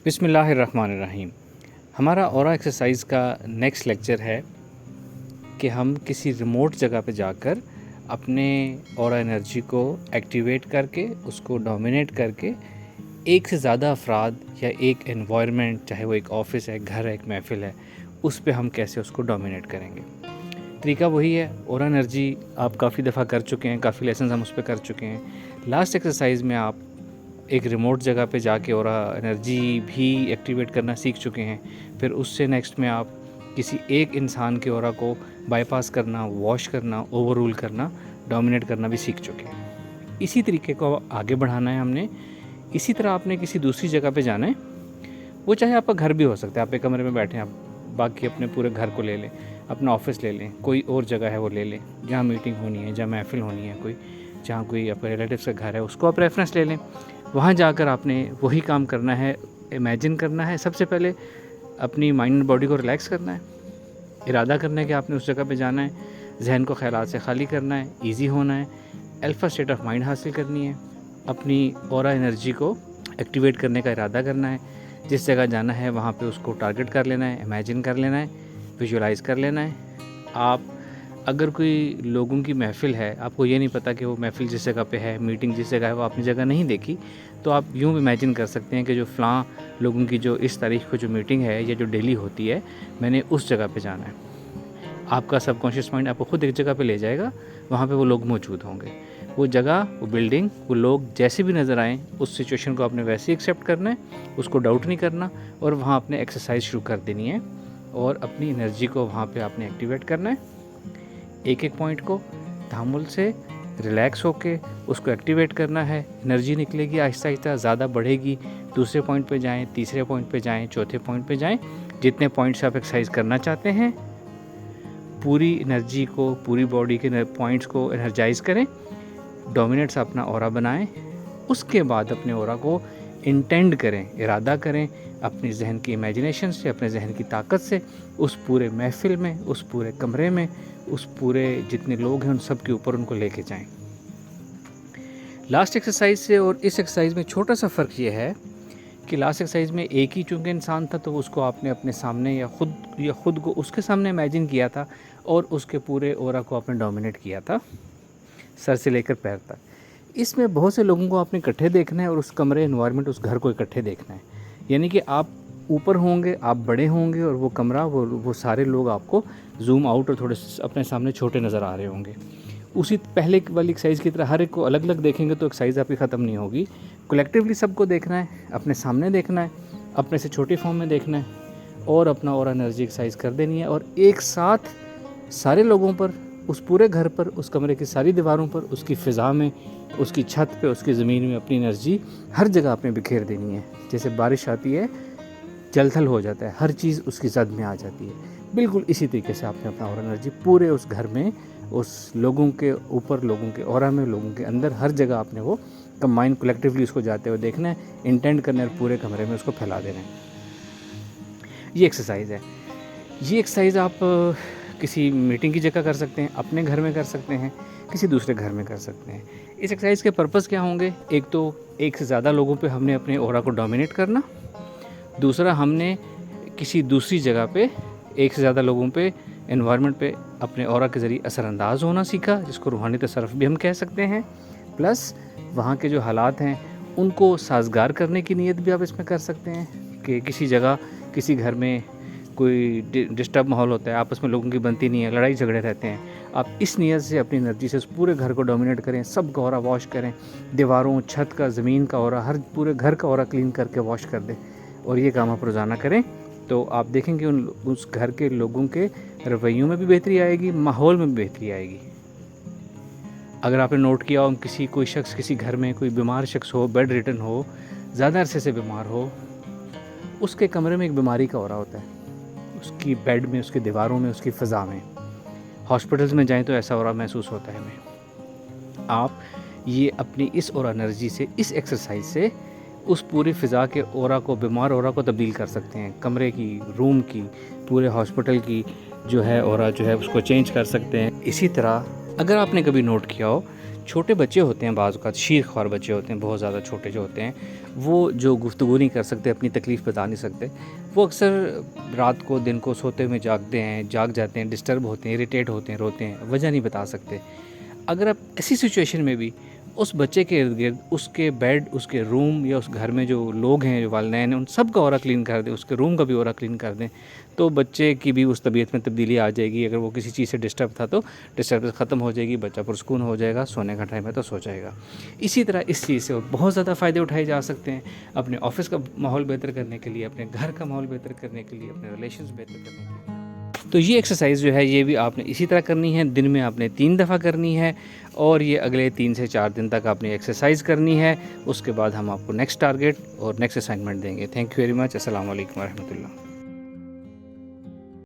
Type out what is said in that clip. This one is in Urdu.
بسم اللہ الرحمن الرحیم۔ ہمارا اورا ایکسرسائز کا نیکسٹ لیکچر ہے کہ ہم کسی ریموٹ جگہ پہ جا کر اپنے اورا انرجی کو ایکٹیویٹ کر کے اس کو ڈومینیٹ کر کے ایک سے زیادہ افراد یا ایک انوائرمنٹ، چاہے وہ ایک آفس ہے، گھر ہے، ایک محفل ہے، اس پہ ہم کیسے اس کو ڈومینیٹ کریں گے۔ طریقہ وہی ہے، اورا انرجی آپ کافی دفعہ کر چکے ہیں، کافی لیسنز ہم اس پہ کر چکے ہیں۔ لاسٹ ایکسرسائز میں آپ ایک ریموٹ جگہ پہ جا کے اورا انرجی بھی ایکٹیویٹ کرنا سیکھ چکے ہیں۔ پھر اس سے نیکسٹ میں آپ کسی ایک انسان کے اورا کو بائی پاس کرنا، واش کرنا، اوور رول کرنا، ڈومینیٹ کرنا بھی سیکھ چکے ہیں۔ اسی طریقے کو آگے بڑھانا ہے ہم نے۔ اسی طرح آپ نے کسی دوسری جگہ پہ جانا ہے، وہ چاہے آپ کا گھر بھی ہو سکتا ہے، آپ ایک کمرے میں بیٹھے ہیں، آپ باقی اپنے پورے گھر کو لے لیں، اپنا آفس لے لیں، کوئی اور جگہ ہے وہ لے لیں جہاں میٹنگ ہونی ہے، جہاں محفل ہونی ہے، جہاں کوئی آپ کا ریلیٹیوس کا گھر ہے، اس کو آپ ریفرنس لے لیں۔ وہاں جا کر آپ نے وہی کام کرنا ہے، امیجن کرنا ہے۔ سب سے پہلے اپنی مائنڈ اینڈ باڈی کو ریلیکس کرنا ہے، ارادہ کرنا ہے کہ آپ نے اس جگہ پہ جانا ہے، ذہن کو خیالات سے خالی کرنا ہے، ایزی ہونا ہے، الفا اسٹیٹ آف مائنڈ حاصل کرنی ہے، اپنی اورا انرجی کو ایکٹیویٹ کرنے کا ارادہ کرنا ہے۔ جس جگہ جانا ہے وہاں پہ اس کو ٹارگٹ کر لینا ہے، امیجن کر لینا ہے، ویژولائز کر لینا ہے۔ آپ اگر کوئی لوگوں کی محفل ہے، آپ کو یہ نہیں پتہ کہ وہ محفل جس جگہ پہ ہے، میٹنگ جس جگہ ہے، وہ اپنی جگہ نہیں دیکھی، تو آپ یوں امیجن کر سکتے ہیں کہ جو فلاں لوگوں کی جو اس تاریخ کو جو میٹنگ ہے یا جو ڈیلی ہوتی ہے، میں نے اس جگہ پہ جانا ہے۔ آپ کا سب کانشیس مائنڈ آپ کو خود ایک جگہ پہ لے جائے گا، وہاں پہ وہ لوگ موجود ہوں گے، وہ جگہ، وہ بلڈنگ، وہ لوگ جیسے بھی نظر آئیں، اس سچویشن کو آپ نے ویسے ہی ایکسیپٹ کرنا ہے، اس کو ڈاؤٹ نہیں کرنا، اور وہاں اپنے ایکسرسائز شروع کر دینی ہے، اور اپنی انرجی کو وہاں پہ آپ نے ایکٹیویٹ کرنا ہے۔ ایک ایک پوائنٹ کو تحمل سے ریلیکس ہو کے اس کو ایکٹیویٹ کرنا ہے۔ انرجی نکلے گی، آہستہ آہستہ زیادہ بڑھے گی، دوسرے پوائنٹ پہ جائیں، تیسرے پوائنٹ پہ جائیں، چوتھے پوائنٹ پہ جائیں، جتنے پوائنٹس آپ ایکسرسائز کرنا چاہتے ہیں، پوری انرجی کو، پوری باڈی کے پوائنٹس کو انرجائز کریں، ڈومینیٹس اپنا اورا بنائیں۔ اس کے بعد اپنے اورا کو انٹینڈ کریں، ارادہ کریں، اپنی ذہن کی امیجنیشن سے، اپنے ذہن کی طاقت سے اس پورے محفل میں، اس پورے کمرے میں، اس پورے جتنے لوگ ہیں ان سب کے اوپر ان کو لے کے جائیں۔ لاسٹ ایکسرسائز سے اور اس ایکسرسائز میں چھوٹا سا فرق یہ ہے کہ لاسٹ ایکسرسائز میں ایک ہی چونکہ انسان تھا، تو اس کو آپ نے اپنے سامنے یا خود کو اس کے سامنے امیجن کیا تھا، اور اس کے پورے اورا کو آپ نے ڈومینیٹ کیا تھا، سر سے لے کر پیر تک۔ اس میں بہت سے لوگوں کو آپ نے اکٹھے دیکھنا ہے، اور اس کمرے، انوائرمنٹ، اس گھر کو اکٹھے دیکھنا ہے۔ یعنی کہ آپ اوپر ہوں گے، آپ بڑے ہوں گے، اور وہ کمرہ، وہ سارے لوگ آپ کو زوم آؤٹ اور تھوڑے اپنے سامنے چھوٹے نظر آ رہے ہوں گے۔ اسی پہلے والی ایکسرسائز کی طرح ہر ایک کو الگ الگ دیکھیں گے تو ایکسرسائز آپ کی ختم نہیں ہوگی۔ کلیکٹیولی سب کو دیکھنا ہے، اپنے سامنے دیکھنا ہے، اپنے سے چھوٹی فارم میں دیکھنا ہے، اور اپنا اورا انرجی ایکسرسائز کر دینی ہے، اور ایک ساتھ سارے لوگوں پر، اس پورے گھر پر، اس کمرے کی ساری دیواروں پر، اس کی فضا میں، اس کی چھت پہ، اس کی زمین میں اپنی انرجی ہر جگہ آپ نے بکھیر دینی ہے۔ جیسے بارش آتی ہے، جل تھل ہو جاتا ہے، ہر چیز اس کی زد میں آ جاتی ہے، بالکل اسی طریقے سے آپ نے اپنا اورا انرجی پورے اس گھر میں، اس لوگوں کے اوپر، لوگوں کے اورا میں، لوگوں کے اندر، ہر جگہ آپ نے وہ کمبائن کلیکٹیولی اس کو جاتے ہوئے دیکھنا ہے، انٹینڈ کرنا ہے، پورے کمرے میں اس کو پھیلا دینا ہے۔ یہ ایکسرسائز ہے۔ یہ ایکسرسائز آپ کسی میٹنگ کی جگہ کر سکتے ہیں، اپنے گھر میں کر سکتے ہیں، کسی دوسرے گھر میں کر سکتے ہیں۔ اس ایکسرسائز کے پرپس کیا ہوں گے؟ ایک تو ایک سے زیادہ لوگوں پہ ہم نے اپنے اورا کو ڈومینیٹ کرنا، دوسرا ہم نے کسی دوسری جگہ پہ ایک سے زیادہ لوگوں پہ، انوائرمنٹ پہ اپنے اورا کے ذریعے اثر انداز ہونا سیکھا، جس کو روحانی تصرف بھی ہم کہہ سکتے ہیں، پلس وہاں کے جو حالات ہیں ان کو سازگار کرنے کی نیت بھی آپ اس میں کر سکتے ہیں، کہ کسی جگہ، کسی گھر میں کوئی ڈسٹرب ماحول ہوتا ہے، آپس میں لوگوں کی بنتی نہیں ہے، لڑائی جھگڑے رہتے ہیں، آپ اس نیت سے اپنی انرجی سے اس پورے گھر کو ڈومینیٹ کریں، سب کا اورا واش کریں، دیواروں، چھت کا، زمین کا اورا، ہر پورے گھر کا اورا کلین کر کے واش کر دیں، اور یہ کام آپ روزانہ کریں، تو آپ دیکھیں کہ اس گھر کے لوگوں کے رویوں میں بھی بہتری آئے گی، ماحول میں بھی بہتری آئے گی۔ اگر آپ نے نوٹ کیا ہو، کوئی شخص کسی گھر میں کوئی بیمار شخص ہو، بیڈ ریٹن ہو، زیادہ عرصے سے بیمار ہو، اس کے کمرے میں ایک بیماری کا اورا ہوتا ہے، اس کی بیڈ میں، اس کی دیواروں میں، اس کی فضا میں۔ ہاسپٹلز میں جائیں تو ایسا اورا محسوس ہوتا ہے ہمیں۔ آپ یہ اپنی اس اورا انرجی سے، اس ایکسرسائز سے، اس پوری فضا کے اورا کو، بیمار اورا کو تبدیل کر سکتے ہیں، کمرے کی، روم کی، پورے ہاسپٹل کی جو ہے اورا جو ہے اس کو چینج کر سکتے ہیں۔ اسی طرح اگر آپ نے کبھی نوٹ کیا ہو، چھوٹے بچے ہوتے ہیں، بعض اوقات شیر خوار بچے ہوتے ہیں، بہت زیادہ چھوٹے جو ہوتے ہیں، وہ جو گفتگو نہیں کر سکتے، اپنی تکلیف بتا نہیں سکتے، وہ اکثر رات کو دن کو سوتے ہوئے جاگ جاتے ہیں، ڈسٹرب ہوتے ہیں، اریٹیٹ ہوتے ہیں، روتے ہیں، وجہ نہیں بتا سکتے۔ اگر آپ ایسی سچویشن میں بھی اس بچے کے ارد گرد اس کے بیڈ، اس کے روم یا اس گھر میں جو لوگ ہیں، جو والدین ہیں، ان سب کا اورا کلین کر دیں، اس کے روم کا بھی اورا کلین کر دیں، تو بچے کی بھی اس طبیعت میں تبدیلی آ جائے گی۔ اگر وہ کسی چیز سے ڈسٹرب تھا تو ڈسٹربنس ختم ہو جائے گی، بچہ پرسکون ہو جائے گا، سونے کا ٹائم ہے تو سو جائے گا۔ اسی طرح اس چیز سے بہت زیادہ فائدے اٹھائے جا سکتے ہیں، اپنے آفس کا ماحول بہتر کرنے کے لیے، اپنے گھر کا ماحول بہتر کرنے کے لیے، اپنے ریلیشنز بہتر کرنے کے لیے۔ تو یہ ایکسرسائز جو ہے یہ بھی آپ نے اسی طرح کرنی ہے، دن میں آپ نے 3 دفعہ کرنی ہے، اور یہ اگلے 3 سے 4 دن تک آپ نے ایکسرسائز کرنی ہے۔ اس کے بعد ہم آپ کو نیکسٹ ٹارگیٹ اور نیکسٹ اسائنمنٹ دیں گے۔ Thank you very much. السلام علیکم ورحمۃ اللہ۔